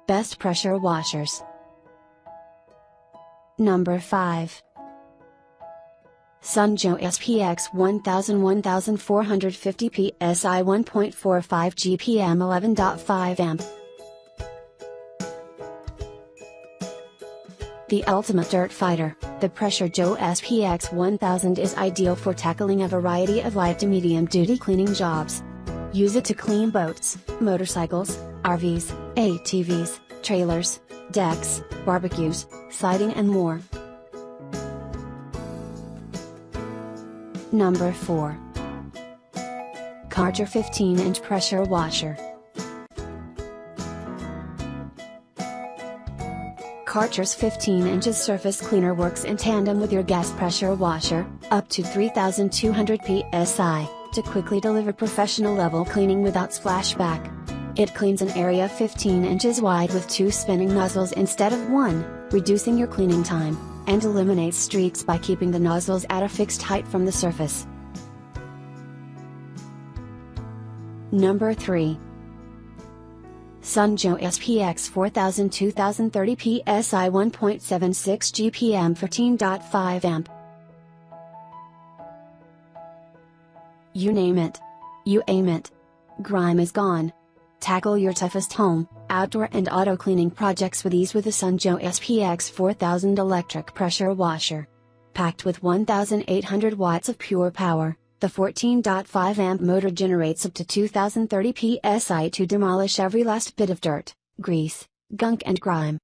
Best pressure washers. Number 5. Sun Joe SPX1000 1450 PSI 1.45 GPM 11.5 amp. The ultimate dirt fighter, the Pressure Joe SPX1000 is ideal for tackling a variety of light to medium duty cleaning jobs. Use it to clean boats, motorcycles, RVs, ATVs, trailers, decks, barbecues, siding and more. Number 4. Karcher 15-inch pressure washer. Karcher's 15 inches surface cleaner works in tandem with your gas pressure washer, up to 3,200 psi, to quickly deliver professional level cleaning without splashback. It cleans an area 15 inches wide with 2 spinning nozzles instead of 1, reducing your cleaning time, and eliminates streaks by keeping the nozzles at a fixed height from the surface. Number 3. Sun Joe SPX4000 2030 PSI 1.76 GPM 14.5 amp. You name it. You aim it. Grime is gone. Tackle your toughest home, outdoor and auto cleaning projects with ease with the Sun Joe SPX4000 electric pressure washer. Packed with 1,800 watts of pure power, the 14.5 amp motor generates up to 2,030 psi to demolish every last bit of dirt, grease, gunk and grime.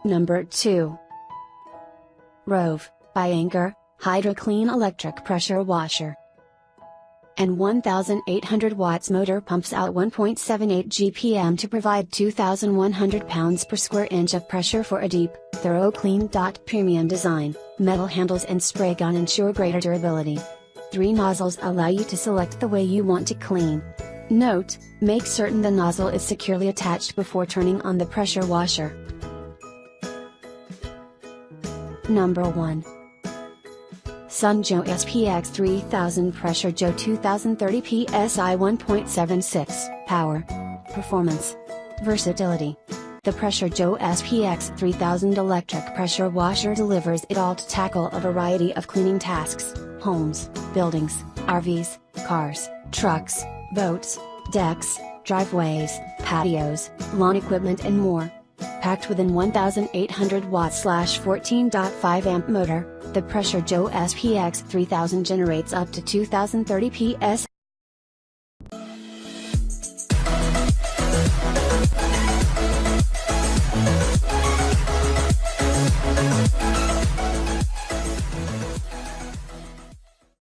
Number 2. Roav, by Anker, Hydro Clean electric pressure washer. And 1,800 watts motor pumps out 1.78 GPM to provide 2,100 pounds per square inch of pressure for a deep, thorough clean. Premium design, metal handles and spray gun ensure greater durability. 3 nozzles allow you to select the way you want to clean. Note, make certain the nozzle is securely attached before turning on the pressure washer. Number 1. Sun Joe SPX3000 Pressure Joe 2030 PSI 1.76, Power, Performance, Versatility. The Pressure Joe SPX3000 electric pressure washer delivers it all to tackle a variety of cleaning tasks: homes, buildings, RVs, cars, trucks, boats, decks, driveways, patios, lawn equipment and more. Packed within 1,800 watts / 14.5 amp motor, the Pressure Joe SPX3000 generates up to 2,030 ps